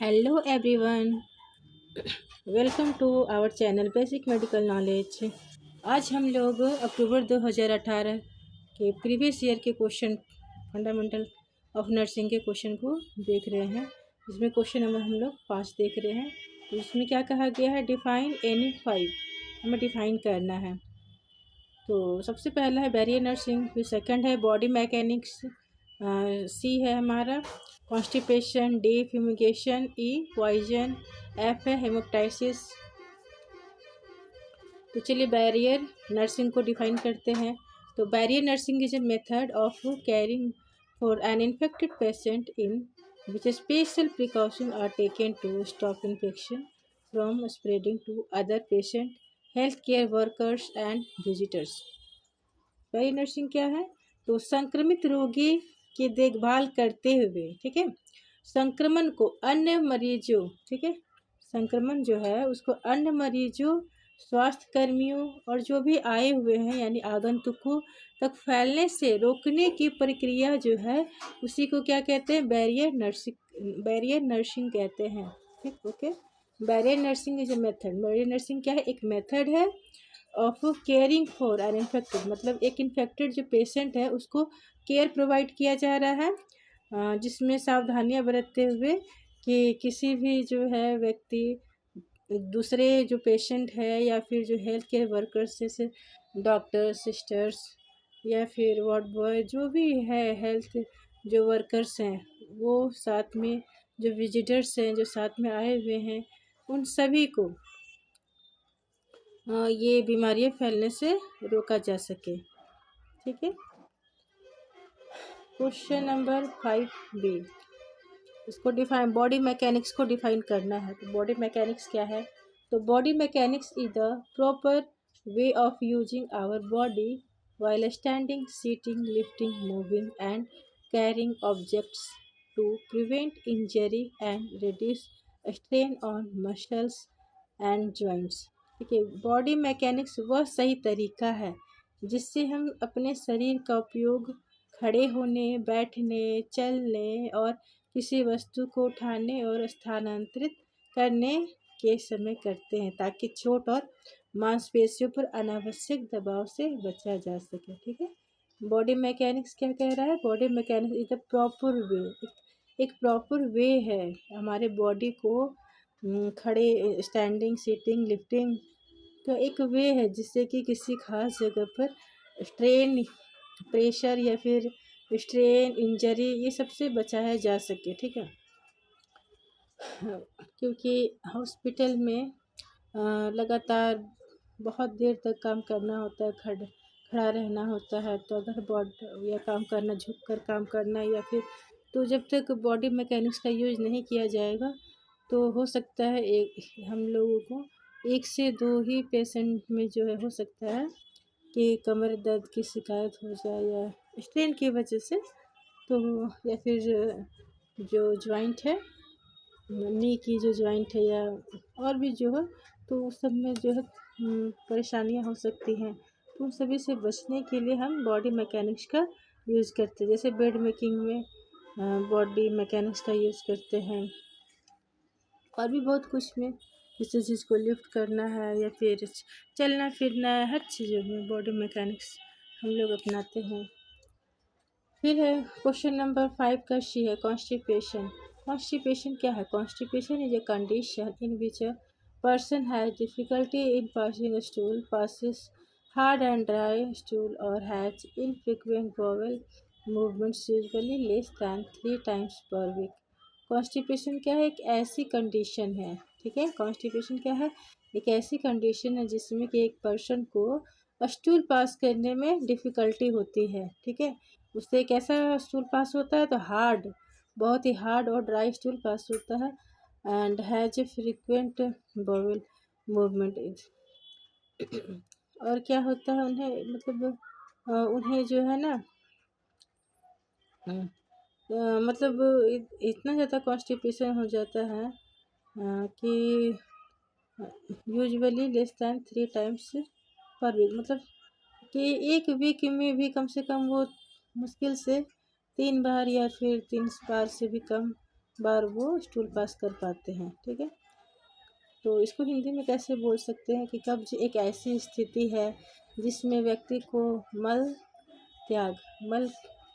Hello everyone, welcome to our channel basic medical knowledge. आज हम लोग अक्टूबर 2018 के प्रीवियस ईयर के क्वेश्चन फंडामेंटल ऑफ नर्सिंग के क्वेश्चन को देख रहे हैं। इसमें क्वेश्चन नंबर हम लोग 5 देख रहे हैं। तो इसमें क्या कहा गया है, डिफाइन एनी 5 हमें डिफाइन करना है। तो सबसे पहला है बैरियर नर्सिंग, फिर सेकंड है बॉडी मैकेनिक्स, सी है हमारा constipation, D fumigation, E poison, F है हेमोप्टाइसिस। तो चलिए बैरियर नर्सिंग को डिफाइन करते हैं। तो barrier nursing is a method of caring for an infected patient in which special precaution are taken to stop infection from spreading to other patient, health care workers and visitors. Barrier nursing क्या है? तो संक्रमित रोगी की देखभाल करते हुए, ठीक है, संक्रमण को अन्य मरीजों, ठीक है, संक्रमण जो है उसको अन्य मरीजों, स्वास्थ्य कर्मियों और जो भी आए हुए हैं यानी आगंतुकों तक फैलने से रोकने की प्रक्रिया जो है उसी को क्या कहते हैं? बैरियर नर्सिंग कहते हैं। ठीक, okay. Barrier nursing is a method. Barrier nursing क्या है? एक मेथड है of caring for an infected, मतलब एक इन्फेक्टेड जो पेशेंट है उसको केयर प्रोवाइड किया जा रहा है, जिसमें सावधानियां बरतते हुए कि किसी भी जो है व्यक्ति दूसरे जो पेशेंट है या फिर जो हेल्थ केयर वर्कर्स जैसे डॉक्टर, सिस्टर्स या फिर वार्ड बॉय जो भी है, हेल्थ जो वर्कर्स हैं वो साथ में, जो विजिटर्स हैं जो साथ में आए हुए हैं, उन सभी को ये बीमारियां फैलने से रोका जा सके। ठीक है। क्वेश्चन नंबर 5B, इसको डिफाइन, बॉडी मैकेनिक्स को डिफाइन करना है। तो बॉडी मैकेनिक्स क्या है? तो body mechanics is the proper way of using our body while standing, sitting, lifting, moving and carrying objects to prevent injury and reduce strain on muscles and joints। ठीक है, body mechanics वह सही तरीका है जिससे हम अपने शरीर का उपयोग खड़े होने, बैठने, चलने और किसी वस्तु को उठाने और स्थानांतरित करने के समय करते हैं ताकि चोट और मांसपेशियों पर अनावश्यक दबाव से बचा जा सके। ठीक है। बॉडी मैकेनिक्स क्या कह रहा है? Body mechanics is the proper वे, एक प्रॉपर वे है हमारे बॉडी को खड़े, स्टैंडिंग, सिटिंग, लिफ्टिंग का एक वे है जिससे कि किसी खास जगह पर स्ट्रेन, प्रेशर या फिर स्ट्रेन, इंजरी ये सबसे बचाया जा सके। ठीक है। क्योंकि हॉस्पिटल में लगातार बहुत देर तक काम करना होता है, खड़ा रहना होता है, तो अगर बॉडी या काम करना, झुक कर काम करना या फिर, तो जब तक बॉडी मैकेनिक्स का यूज नहीं किया जाएगा तो हो सकता है एक हम लोगों को 1 से 2 ही पेशेंट में जो है हो सकता है कि कमर दर्द की शिकायत हो जाए या स्ट्रेन की वजह से, तो या फिर जो जॉइंट है, नी की जो जॉइंट है या और भी जो है, तो उस सब में जो है परेशानियां हो सकती हैं। तो उन सभी से बचने के लिए हम बॉडी मैकेनिक्स का यूज़ करते हैं। जैसे बेड मेकिंग में बॉडी मैकेनिक्स का यूज़ करते हैं, और भी बहुत कुछ में, किसी चीज़ को लिफ्ट करना है या फिर चलना फिरना है, हर चीज़ों में बॉडी मैकेनिक्स हम लोग अपनाते हैं। फिर है क्वेश्चन नंबर 5 का शी है कॉन्स्टिपेशन। कॉन्स्टिपेशन क्या है? Constipation is a condition in which a person has difficulty in passing a stool, passes hard and dry stool or has infrequent bowel movements usually less than 3 times per week। Constipation क्या है? एक ऐसी condition है, ठीक है, constipation क्या है? एक ऐसी कंडीशन है जिसमें कि एक पर्सन को स्टूल पास करने में डिफ़िकल्टी होती है। ठीक है, उससे कैसा स्टूल पास होता है? तो हार्ड, बहुत ही हार्ड और ड्राई स्टूल पास होता है, and has a frequent bowel movement is. और क्या होता है उन्हें, मतलब उन्हें जो है ना, मतलब इतना ज़्यादा कॉन्स्टिपेशन हो जाता है कि usually less than 3 times per week, मतलब कि एक वीक में भी कम से कम वो मुश्किल से 3 बार या फिर 3 बार से भी कम बार वो स्टूल पास कर पाते हैं। ठीक है, तो इसको हिंदी में कैसे बोल सकते हैं कि कब्ज एक ऐसी स्थिति है जिसमें व्यक्ति को त्याग मल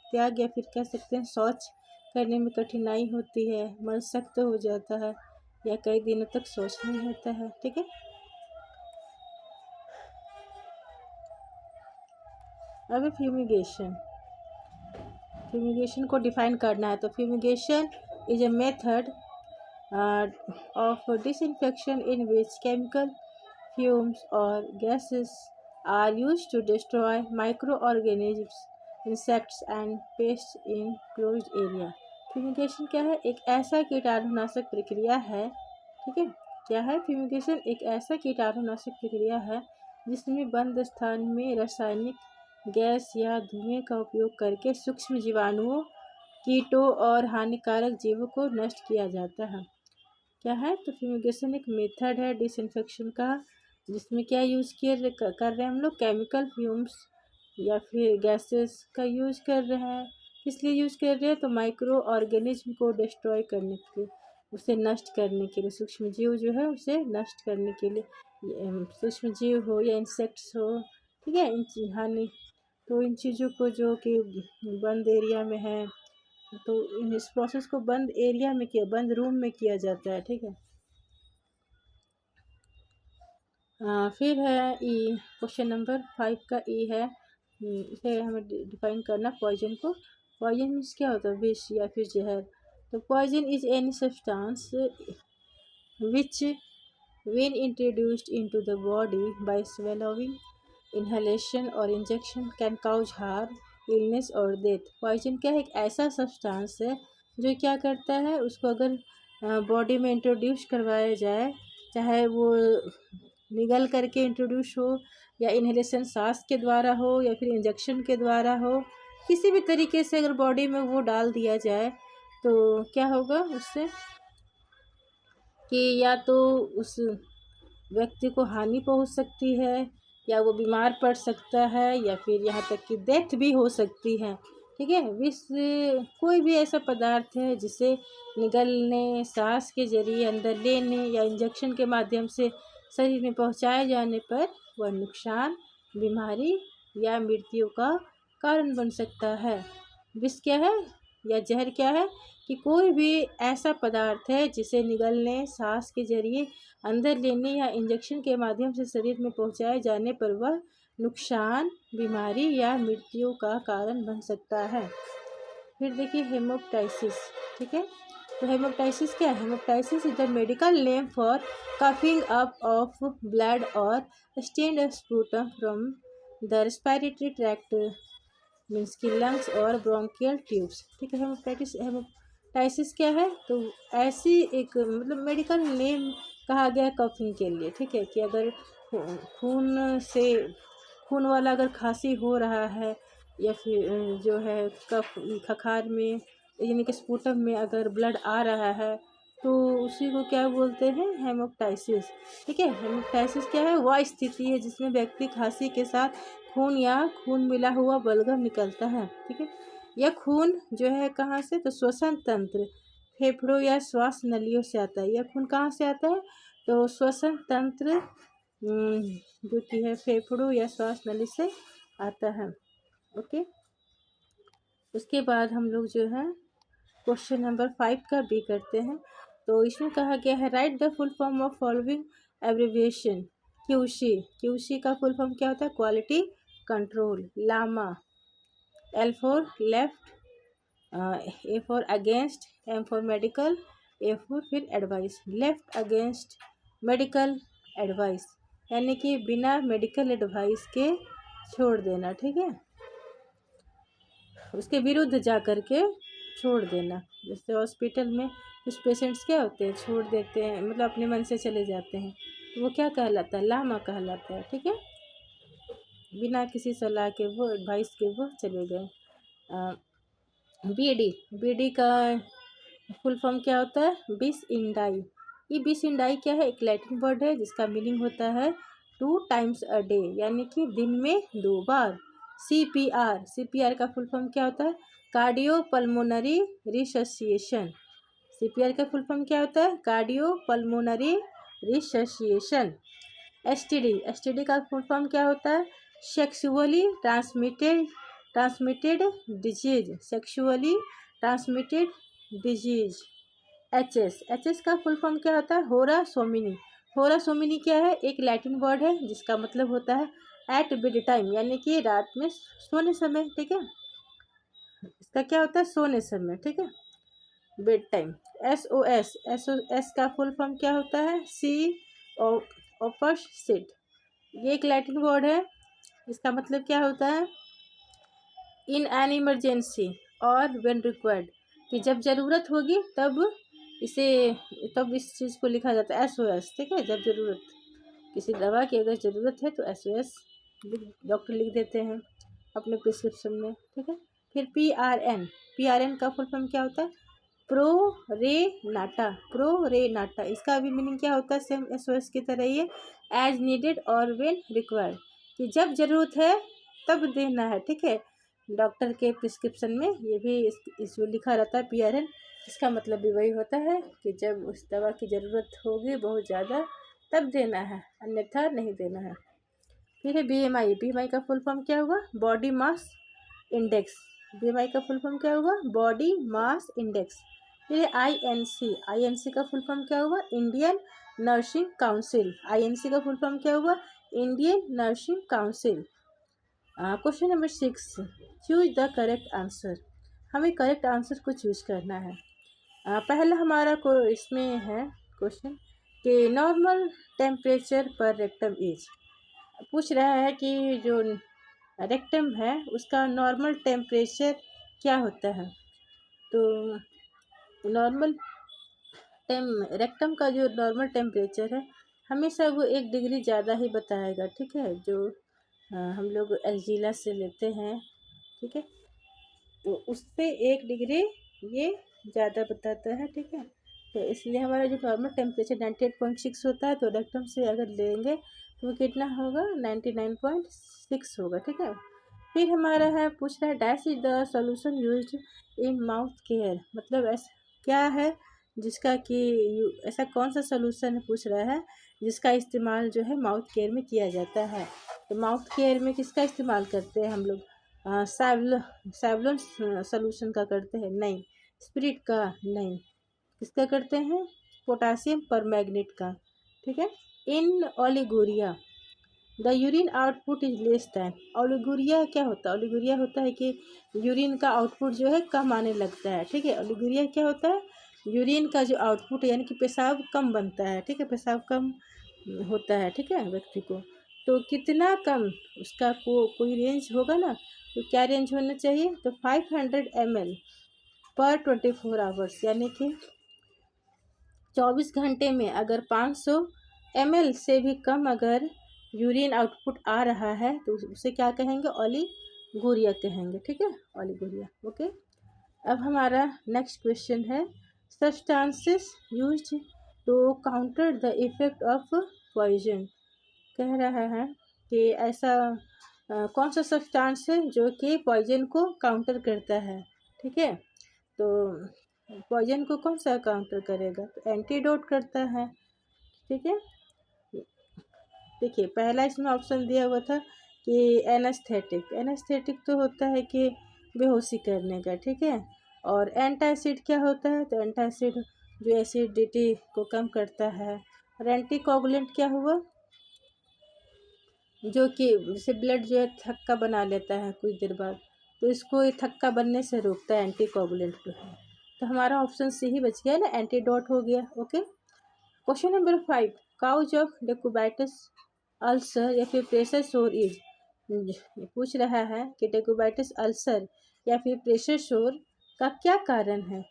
त्याग या फिर कह सकते हैं शौच करने में कठिनाई होती है, मल सख्त हो जाता है या कई दिनों तक शौच नहीं होता है। ठीक है, अब फ्यूमिगेशन को डिफाइन करना है। तो fumigation is a method of disinfection in which chemical fumes or gases are used to destroy microorganisms, insects and pests in closed area. Fumigation क्या है? एक ऐसा कीटाणुनाशक प्रक्रिया है। ठीक है, क्या है फ्यूमिगेशन? एक ऐसा कीटाणुनाशक प्रक्रिया है जिसमें बंद स्थान में रासायनिक गैस या धुएं का उपयोग करके सूक्ष्म जीवाणुओं, कीटों और हानिकारक जीवों को नष्ट किया जाता है। क्या है? तो फ्यूमिगेशन एक मेथड है डिसइंफेक्शन का, जिसमें क्या यूज़ कर रहे हैं हम लोग? केमिकल फ्यूम्स या फिर गैसेस का यूज़ कर रहे हैं। किस लिए यूज़ कर रहे हैं? तो माइक्रो ऑर्गेनिज्म को डिस्ट्रॉय करने के लिए, उसे नष्ट करने के लिए, सूक्ष्म जीव जो है उसे नष्ट करने के लिए, सूक्ष्म जीव हो या इंसेक्ट्स हो। ठीक है, तो इन चीज़ों को जो कि बंद एरिया में है, तो इस प्रोसेस को बंद एरिया में बंद रूम में किया जाता है। ठीक है, फिर है ई, क्वेश्चन नंबर 5 का ई है, इसे हमें डिफाइन करना पॉइजन को। पॉइजन मीन्स क्या होता है? विष या फिर जहर। तो poison is any substance which when introduced into the body by swallowing, inhalation और injection can cause harm, illness और death. पॉइजन क्या है? एक ऐसा सब्सटेंस है जो क्या करता है, उसको अगर बॉडी में इंट्रोड्यूस करवाया जाए, चाहे वो निगल करके इंट्रोड्यूस हो या इन्हेलेशन सांस के द्वारा हो या फिर इंजेक्शन के द्वारा हो, किसी भी तरीके से अगर बॉडी में वो डाल दिया जाए तो क्या होगा उससे कि या तो उस व्यक्ति को हानि पहुंच सकती है, या वो बीमार पड़ सकता है, या फिर यहाँ तक कि डेथ भी हो सकती है। ठीक है, विष कोई भी ऐसा पदार्थ है जिसे निगलने, सांस के जरिए अंदर लेने या इंजेक्शन के माध्यम से शरीर में पहुँचाए जाने पर वह नुकसान, बीमारी या मृत्यु का कारण बन सकता है। विष क्या है या जहर क्या है? कि कोई भी ऐसा पदार्थ है जिसे निगलने, सांस के जरिए अंदर लेने या इंजेक्शन के माध्यम से शरीर में पहुंचाए जाने पर वह नुकसान, बीमारी या मृत्यु का कारण बन सकता है। फिर देखिए हेमोप्टाइसिस। ठीक है, तो हेमोप्टाइसिस क्या है? Haemoptysis is the medical name for coughing up of blood और stained sputum from the respiratory tract, means की लंग्स और ब्रोंकियल ट्यूब्स। ठीक है, हेमोप्टाइसिस क्या है? तो ऐसी एक मतलब मेडिकल नेम कहा गया कफिंग के लिए। ठीक है, कि अगर खून वाला अगर खांसी हो रहा है या फिर जो है कफ खखार में यानी कि स्पूटम में अगर ब्लड आ रहा है तो उसी को क्या बोलते हैं? हेमोप्टाइसिस। ठीक है, हेमोप्टाइसिस क्या है? वह स्थिति है जिसमें व्यक्ति खांसी के साथ खून या खून मिला हुआ बलगम निकलता है। ठीक है, यह खून जो है कहाँ से? तो श्वसन तंत्र, फेफड़ों या श्वास नलियों से आता है। यह खून कहाँ से आता है? तो श्वसन तंत्र जो कि है फेफड़ों या श्वास नली से आता है। ओके, उसके बाद हम लोग जो है क्वेश्चन नंबर 5 का बी करते हैं। तो इसमें कहा गया है write the full form of following abbreviation. QC का फुल फॉर्म क्या होता है? Quality control. LAMA, L for left, A for against, M for medical, A for फिर advice. Left against medical advice यानी कि बिना मेडिकल एडवाइस के छोड़ देना। ठीक है, उसके विरुद्ध जा कर के छोड़ देना। जैसे हॉस्पिटल में कुछ पेशेंट्स क्या होते हैं, छोड़ देते हैं, मतलब अपने मन से चले जाते हैं, तो वो क्या कहलाता है? लामा कहलाता है। ठीक है, बिना किसी सलाह के वो एडवाइस के वो चले गए। बीडी का फुल फॉर्म क्या होता है? बिस इंडाई। ये बिस इंडाई क्या है? एक लैटिन वर्ड है जिसका मीनिंग होता है 2 times a day, यानी कि दिन में 2 बार। सीपीआर का फुल फॉर्म क्या होता है? Cardio pulmonary resuscitation. CPR का फुल फॉर्म क्या होता है? Cardio pulmonary resuscitation. STD का फुल फॉर्म क्या होता है? Sexually transmitted disease. Sexually transmitted disease. HS का फुल फॉर्म क्या होता है? होरा सोमिनी। होरा सोमिनी क्या है? एक लैटिन वर्ड है जिसका मतलब होता है एट बेड टाइम, यानी कि रात में सोने समय। ठीक है, इसका क्या होता है? सोने समय। ठीक है, बेड टाइम। SOS का फुल फॉर्म क्या होता है? सी ओपस सिट। ये एक लैटिन वर्ड है, इसका मतलब क्या होता है? इन एन इमरजेंसी और व्हेन रिक्वायर्ड, कि जब ज़रूरत होगी तब इसे तब इस चीज़ को लिखा जाता है SOS। ठीक है, जब ज़रूरत किसी दवा की अगर ज़रूरत है तो SOS डॉक्टर लिख देते हैं अपने प्रिस्क्रिप्शन में। ठीक है, फिर PRN का फुल फॉर्म क्या होता है? प्रो रे नाटा। इसका भी मीनिंग क्या होता है? सेम SOS की तरह ही है, एज नीडेड और व्हेन रिक्वायर्ड, कि जब ज़रूरत है तब देना है। ठीक है, डॉक्टर के प्रिस्क्रिप्शन में ये भी इसमें लिखा रहता है PRN। इसका मतलब भी वही होता है कि जब उस दवा की ज़रूरत होगी बहुत ज़्यादा तब देना है, अन्यथा नहीं देना है। फिर है BMI का फुल फॉर्म क्या होगा? Body mass index. BMI का फुल फॉर्म क्या होगा? Body mass index. फिर है INC का फुल फॉर्म क्या होगा? Indian nursing council. INC का फुल फॉर्म क्या होगा? Indian nursing council. Question number 6, choose the correct answer. हमें करेक्ट आंसर को चूज करना है। पहला हमारा को इसमें है क्वेश्चन कि नॉर्मल टेम्परेचर पर रेक्टम इज। पूछ रहा है कि जो रेक्टम है उसका नॉर्मल टेम्परेचर क्या होता है। तो नॉर्मल रेक्टम का जो नॉर्मल टेम्परेचर है हमेशा वो 1 डिग्री ज़्यादा ही बताएगा। ठीक है, जो हम लोग एल्जीला से लेते हैं। ठीक है, तो उससे 1 डिग्री ये ज़्यादा बताता है। ठीक है, तो इसलिए हमारा जो नॉर्मल टेम्परेचर 98.6 होता है, तो रेक्टम से अगर लेंगे तो कितना होगा? 99.6 होगा। ठीक है, फिर हमारा है पूछ रहा है dash is the solution used in mouth care. मतलब ऐसा क्या है जिसका कि ऐसा कौन सा सॉल्यूशन है पूछ रहा है जिसका इस्तेमाल जो है माउथ केयर में किया जाता है। तो माउथ केयर में किसका इस्तेमाल करते हैं हम लोग? सैवलॉन सॉल्यूशन का करते हैं? नहीं। स्पिरिट का? नहीं। किसका करते हैं? पोटासियम परमैंगनेट का। ठीक है, in oliguria the urine output is less than. Oliguria क्या होता है? ओलिगोरिया होता है कि यूरिन का आउटपुट जो है कम आने लगता है। ठीक है, ओलिगोरिया क्या होता है? यूरिन का जो आउटपुट है यानी कि पेशाब कम बनता है। ठीक है, पेशाब कम होता है। ठीक है, व्यक्ति को तो कितना कम उसका कोई रेंज होगा ना, तो क्या रेंज होना चाहिए? तो 500 ml पर 24 आवर्स, यानी कि 24 घंटे में अगर 500 ml से भी कम अगर यूरिन आउटपुट आ रहा है तो उसे क्या कहेंगे? ओलिगोरिया कहेंगे। ठीक है, ओलिगोरिया। ओके, अब हमारा नेक्स्ट क्वेश्चन है substances used to counter the effect of poison. कह रहा है कि ऐसा कौन सा सब्सटेंस है जो कि पॉइजन को काउंटर करता है। ठीक है, तो पॉइजन को कौन सा काउंटर करेगा? तो एंटीडोट करता है। ठीक है, देखिए पहला इसमें ऑप्शन दिया हुआ था कि एनेस्थेटिक तो होता है कि बेहोशी करने का। ठीक है, और एंटासिड क्या होता है? तो एंटासिड जो एसिडिटी को कम करता है। और एंटीकोगुलेंट क्या हुआ? जो कि जैसे ब्लड जो है थक्का बना लेता है कुछ देर बाद, तो इसको ये थक्का बनने से रोकता है एंटीकोगुलेंट जो है। तो हमारा ऑप्शन सी ही बच गया ना, एंटीडोट हो गया। Okay, question number 5, cause of decubitus ulcer या फिर प्रेशर सोर इज। पूछ रहा है कि डेकोबाइटिस अल्सर या फिर प्रेशर शोर का क्या कारण है।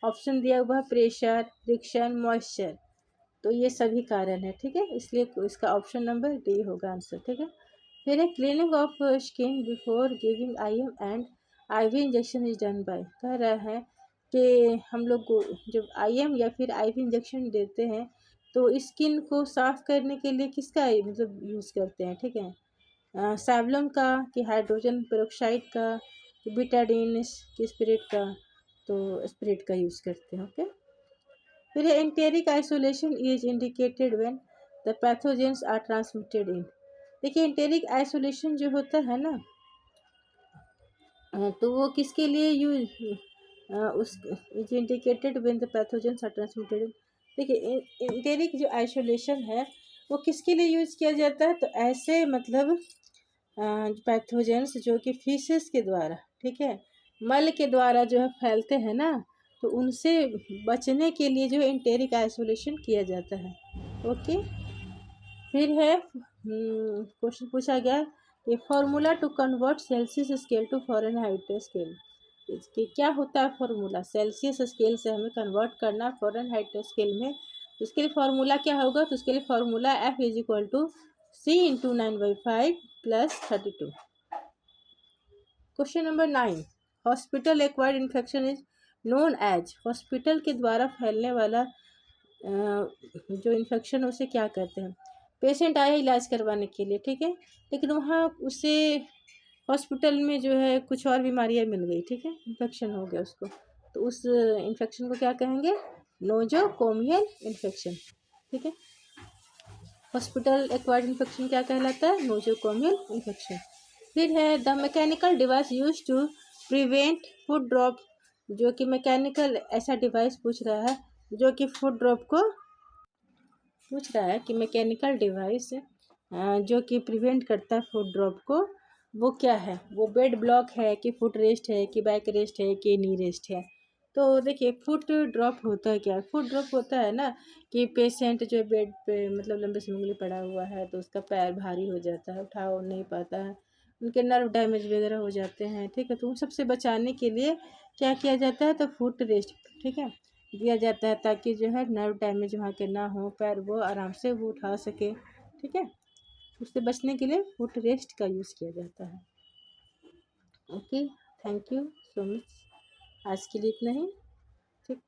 ऑप्शन दिया हुआ प्रेशर, फ्रिक्शन, मॉइस्चर, तो ये सभी कारण है। ठीक है, इसलिए इसका ऑप्शन नंबर डी होगा आंसर। ठीक है, फिर है cleaning of skin before giving IM and IV injection is done by. कह रहा है कि हम लोग को जब IM या फिर IV इंजेक्शन देते हैं तो स्किन को साफ करने के लिए किसका मतलब यूज़ करते हैं। ठीक है, सैवलॉन का, कि हाइड्रोजन पेरोक्साइड का, कि बीटाडीन की स्पिरिट का। तो स्पिरिट का यूज़ करते हैं। ओके, फिर enteric isolation is indicated when the pathogens are transmitted in. देखिए एंटेरिक आइसोलेशन जो होता है ना, तो वो किसके लिए यूज उस is indicated when the pathogens are transmitted in. देखिए एंटेरिक जो आइसोलेशन है वो किसके लिए यूज़ किया जाता है, तो ऐसे मतलब पैथोजेंस जो कि फीसेस के द्वारा, ठीक है, मल के द्वारा जो है फैलते हैं ना, तो उनसे बचने के लिए जो एंटेरिक आइसोलेशन किया जाता है। ओके, फिर है क्वेश्चन पूछा गया कि formula to convert Celsius scale to Fahrenheit scale. इसके क्या होता है फॉर्मूला, सेल्सियस स्केल से हमें कन्वर्ट करना फ़ारेनहाइट स्केल में, उसके लिए फार्मूला क्या होगा, तो उसके लिए formula F is equal to C × 9/5 + 32। Question number 9, hospital acquired infection is known as. Hospital के द्वारा फैलने वाला जो इन्फेक्शन उसे क्या कहते हैं। पेशेंट आया इलाज करवाने के लिए, ठीक है, लेकिन वहाँ उसे हॉस्पिटल में जो है कुछ और बीमारियाँ मिल गई, ठीक है, इन्फेक्शन हो गया उसको, तो उस इन्फेक्शन को क्या कहेंगे, नोजोकोमियल इन्फेक्शन, ठीक है। हॉस्पिटल एक्वायर्ड इन्फेक्शन क्या कहलाता है, नोजोकोमियल इन्फेक्शन। फिर है the mechanical device use to prevent foot drop. जो कि मैकेनिकल ऐसा डिवाइस पूछ रहा है जो कि फूड ड्रॉप को पूछ रहा है कि मैकेनिकल डिवाइस जो कि प्रिवेंट करता है फूड ड्रॉप को, वो क्या है, वो बेड ब्लॉक है कि फुट रेस्ट है कि बैक रेस्ट है कि नी रेस्ट है। तो देखिए फुट ड्रॉप होता है क्या, फुट ड्रॉप होता है ना कि पेशेंट जो बेड पे मतलब लंबे समय के लिए पड़ा हुआ है तो उसका पैर भारी हो जाता है, उठा नहीं पाता है, उनके नर्व डैमेज वगैरह हो जाते हैं, ठीक है, तो उन सबसे बचाने के लिए क्या किया जाता है, तो फुट रेस्ट, ठीक है, दिया जाता है ताकि जो है नर्व डैमेज वहाँ के ना हो, पैर वो आराम से वो उठा सके, ठीक है, उससे बचने के लिए फुट रेस्ट का यूज़ किया जाता है। Okay, thank you so much, आज के लिए इतना ही, ठीक।